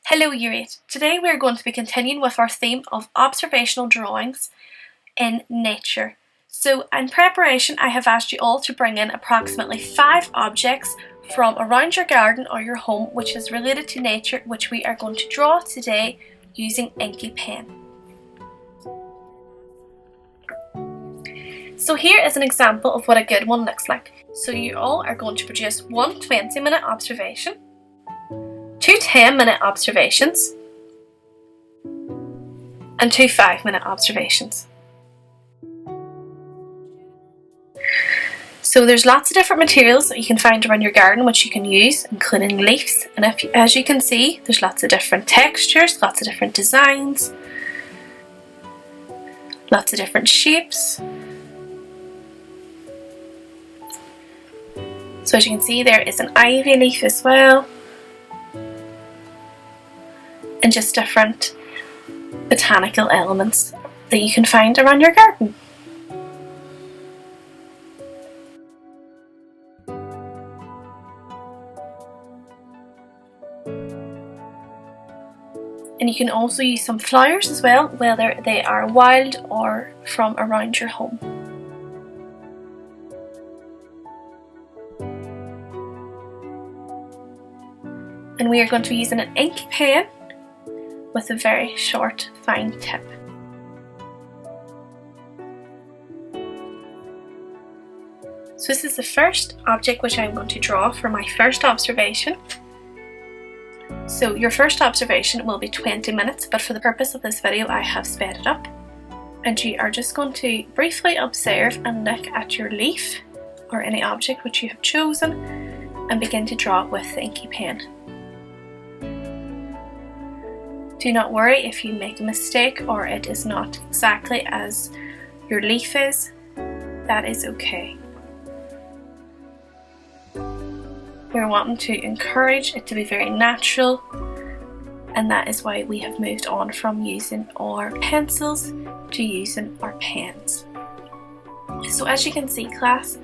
Hello Year 8. Today we are going to be continuing with our theme of observational drawings in nature. So in preparation I have asked you all to bring in approximately 5 objects from around your garden or your home which is related to nature, which we are going to draw today using inky pen. So here is an example of what a good one looks like. So you all are going to produce one 20-minute observation, 2 10-minute observations, and 2 5-minute observations. So there's lots of different materials that you can find around your garden which you can use, including leaves, and as you can see there's lots of different textures, lots of different designs, lots of different shapes. So as you can see there is an ivy leaf as well, and just different botanical elements that you can find around your garden. And you can also use some flowers as well, whether they are wild or from around your home. And we are going to be using an inky pen with a very short, fine tip. So this is the first object which I'm going to draw for my first observation. So your first observation will be 20 minutes, but for the purpose of this video I have sped it up. And you are just going to briefly observe and look at your leaf or any object which you have chosen and begin to draw it with the inky pen. Do not worry if you make a mistake or it is not exactly as your leaf is, that is okay. We're wanting to encourage it to be very natural, and that is why we have moved on from using our pencils to using our pens. So as you can see class,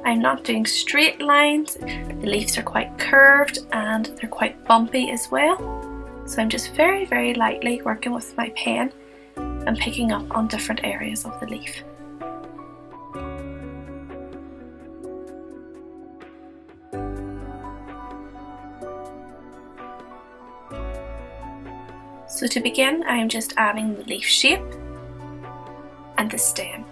I'm not doing straight lines, the leaves are quite curved and they're quite bumpy as well. So I'm just very lightly working with my pen and picking up on different areas of the leaf. So to begin, I'm just adding the leaf shape and the stem.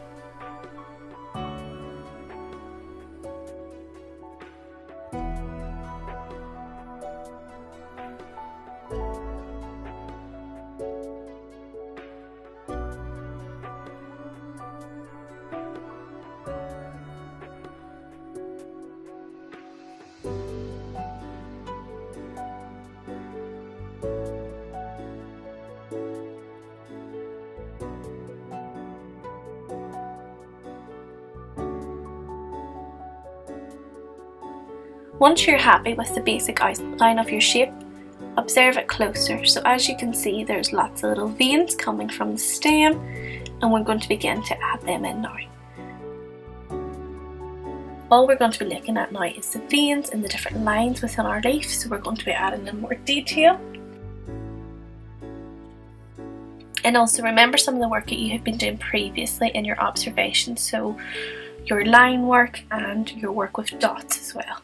Once you're happy with the basic outline of your shape, observe it closer. So as you can see, there's lots of little veins coming from the stem, and we're going to begin to add them in now. All we're going to be looking at now is the veins and the different lines within our leaf, so we're going to be adding in more detail. And also remember some of the work that you have been doing previously in your observations, so your line work and your work with dots as well.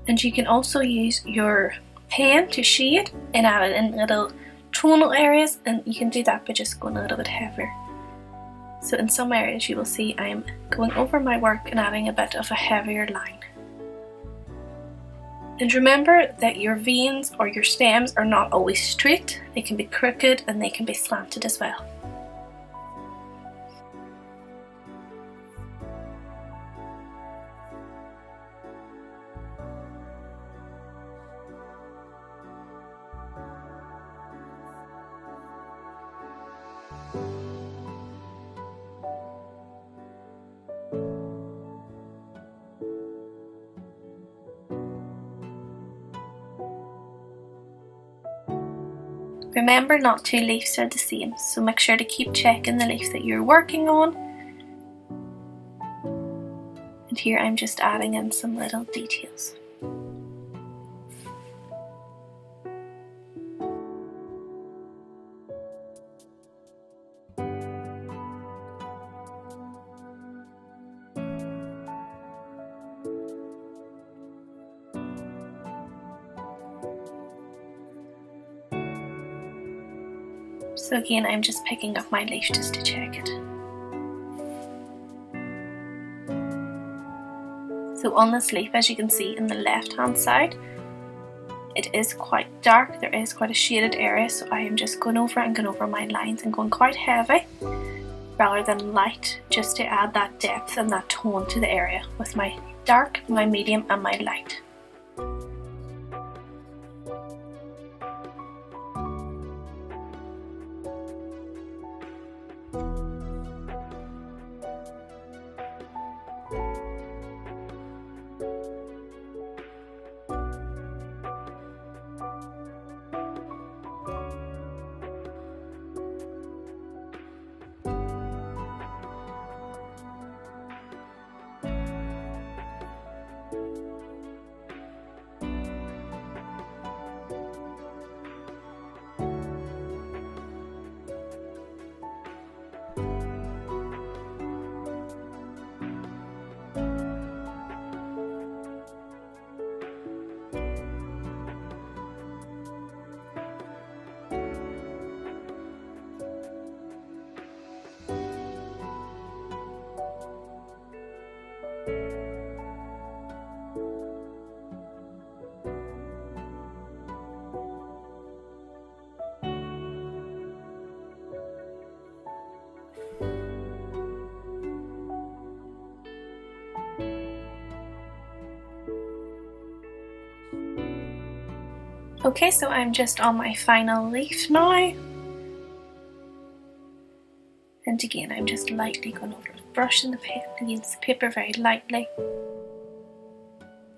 And you can also use your pen to shade and add it in little tonal areas, and you can do that by just going a little bit heavier. So in some areas you will see I'm going over my work and adding a bit of a heavier line. And remember that your veins or your stems are not always straight, they can be crooked and they can be slanted as well. Remember, not two leaves are the same, so make sure to keep checking the leaf that you're working on And here I'm just adding in some little details. So again, I'm just picking up my leaf just to check it. So on this leaf, as you can see in the left hand side, it is quite dark, there is quite a shaded area, so I am just going over and going over my lines and going quite heavy rather than light, just to add that depth and that tone to the area with my dark, my medium and my light. Okay, so I'm just on my final leaf now. And again, I'm just lightly going over the brush and the pen against the paper very lightly,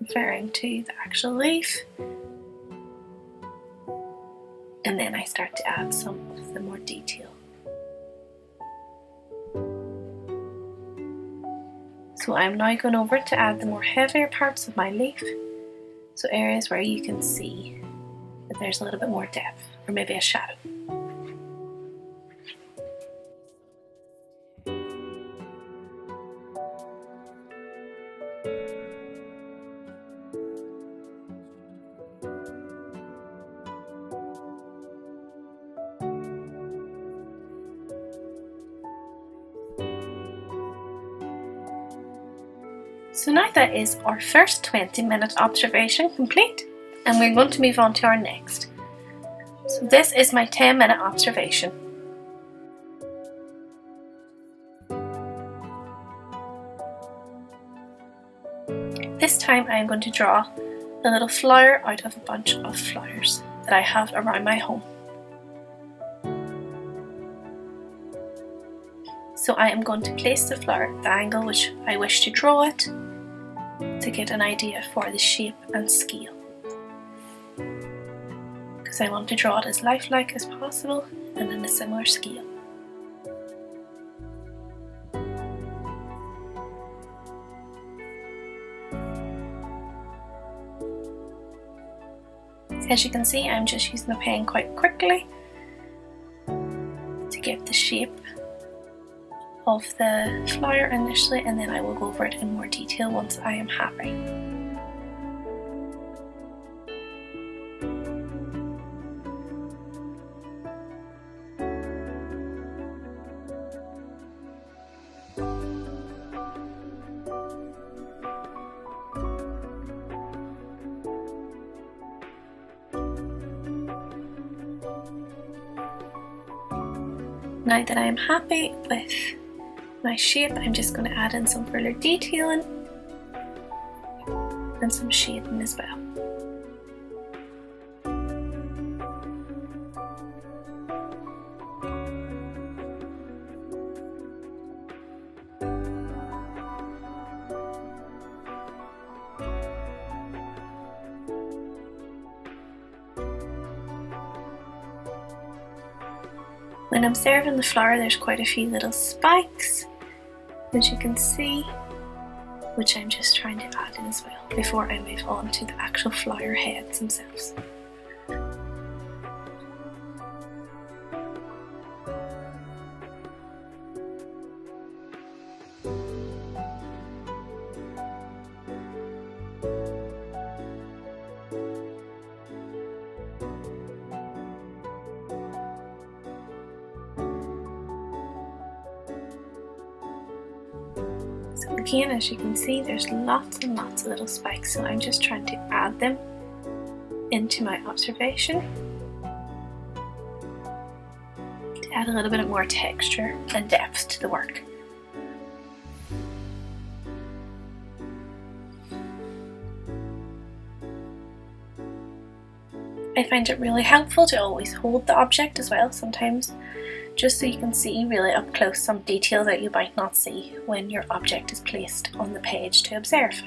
referring to the actual leaf. And then I start to add some of the more detail. So I'm now going over to add the more heavier parts of my leaf. So areas where you can see that there's a little bit more depth, or maybe a shadow. So now that is our first 20-minute observation complete, and we're going to move on to our next. So this is my 10-minute observation. This time I'm going to draw a little flower out of a bunch of flowers that I have around my home. So I am going to place the flower at the angle which I wish to draw it, to get an idea for the shape and scale. Because I want to draw it as lifelike as possible and in a similar scale. As you can see, I'm just using the pen quite quickly to get the shape of the flower initially, and then I will go over it in more detail once I am happy. Now that I am happy with my shape, I'm just going to add in some further detailing and some shading as well. When I'm observing the flower, there's quite a few little spikes, as you can see, which I'm just trying to add in as well before I move on to the actual flower heads themselves. So again, as you can see, there's lots and lots of little spikes, so I'm just trying to add them into my observation to add a little bit more texture and depth to the work. I find it really helpful to always hold the object as well sometimes, just so you can see really up close some detail that you might not see when your object is placed on the page to observe.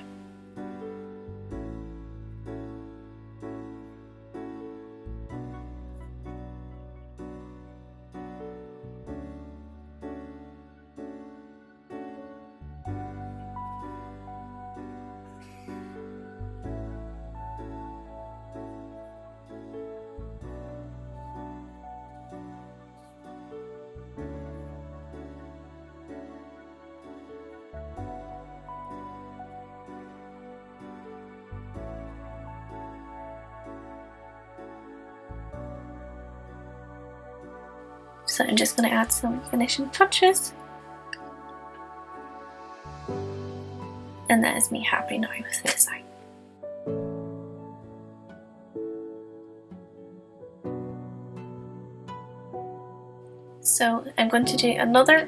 So I'm just going to add some finishing touches. And that is me happy now with the design. So I'm going to do another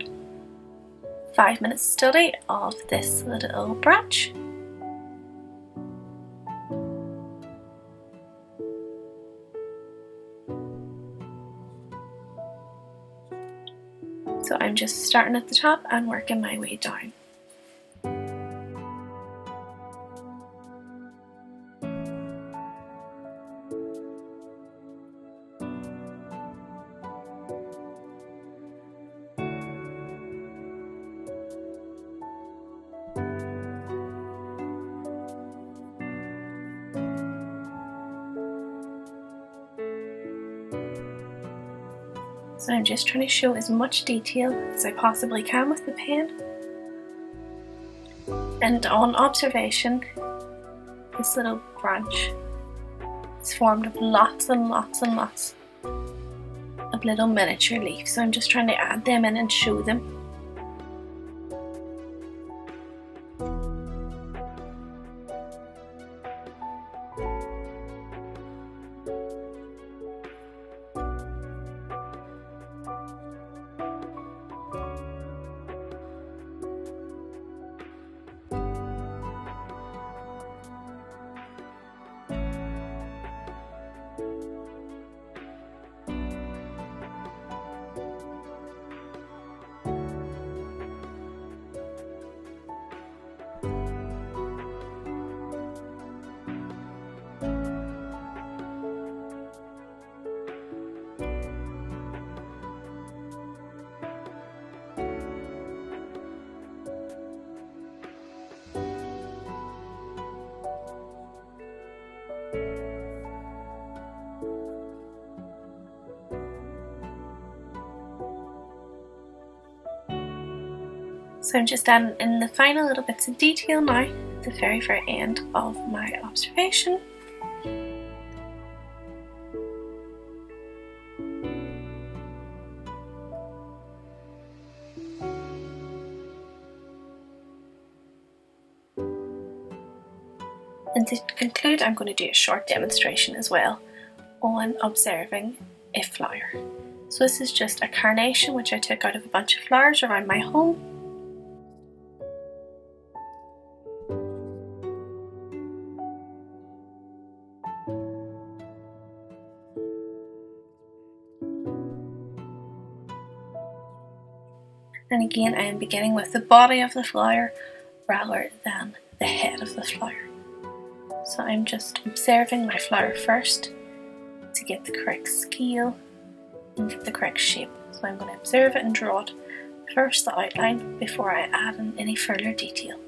5-minute study of this little branch. So I'm just starting at the top and working my way down. So I'm just trying to show as much detail as I possibly can with the pen. And on observation, this little branch is formed of lots and lots and lots of little miniature leaves. So I'm just trying to add them in and show them. So I'm just adding in the final little bits of detail now at the very end of my observation. And to conclude, I'm going to do a short demonstration as well on observing a flower. So this is just a carnation which I took out of a bunch of flowers around my home. And again, I am beginning with the body of the flower rather than the head of the flower. So I'm just observing my flower first to get the correct scale and get the correct shape. So I'm going to observe it and draw it first, the outline, before I add in any further detail.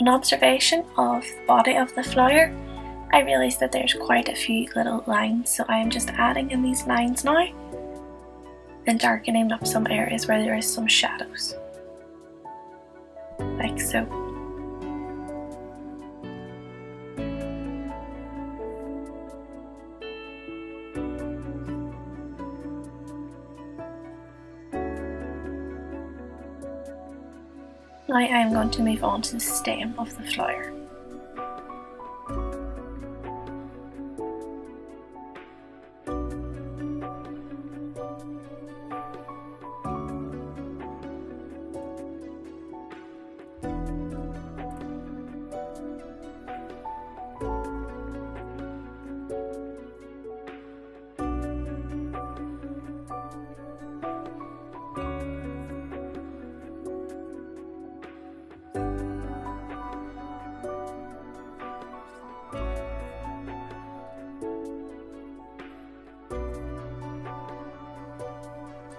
An observation of the body of the flower, I realised that there's quite a few little lines, so I am just adding in these lines now and darkening up some areas where there is some shadows, like so. Now I am going to move on to the stem of the flower.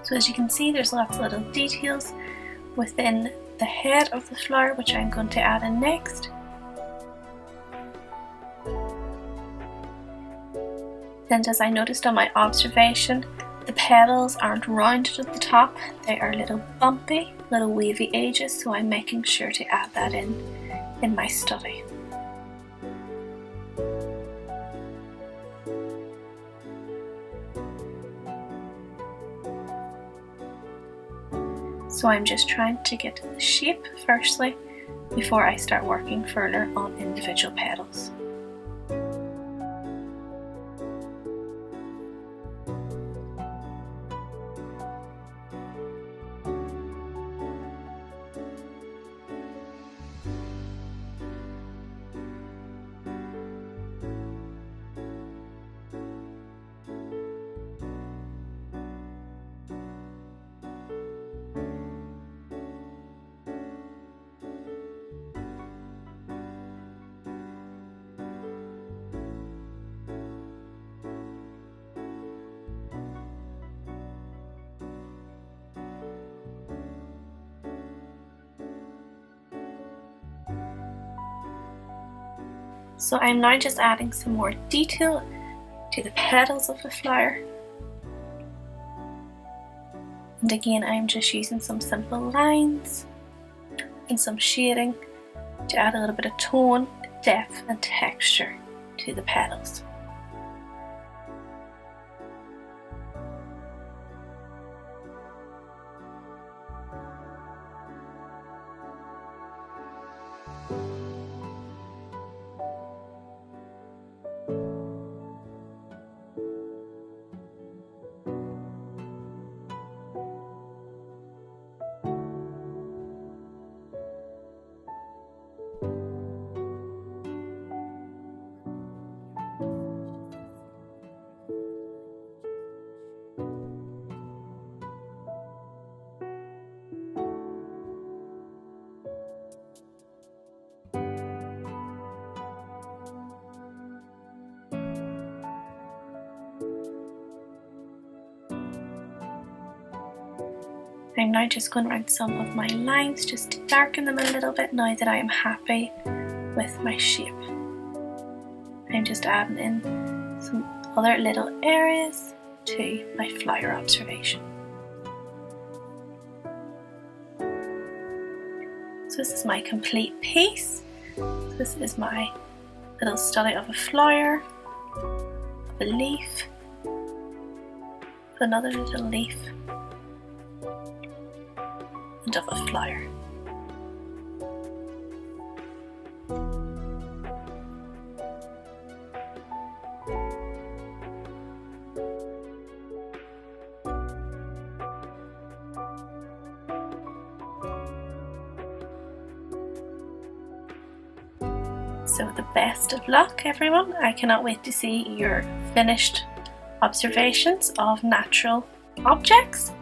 So as you can see, there's lots of little details within the head of the flower, which I'm going to add in next. Then, as I noticed on my observation, the petals aren't rounded at the top, they are little bumpy, little wavy edges, so I'm making sure to add that in my study. So I'm just trying to get the shape firstly before I start working further on individual petals. So I'm now just adding some more detail to the petals of the flower. And again, I'm just using some simple lines and some shading to add a little bit of tone, depth and texture to the petals. I'm now just going around some of my lines just to darken them a little bit now that I am happy with my shape. I'm just adding in some other little areas to my flower observation. So this is my complete piece. So this is my little study of a flower, of a leaf, of another little leaf, and of a flower. So the best of luck, everyone. I cannot wait to see your finished observations of natural objects.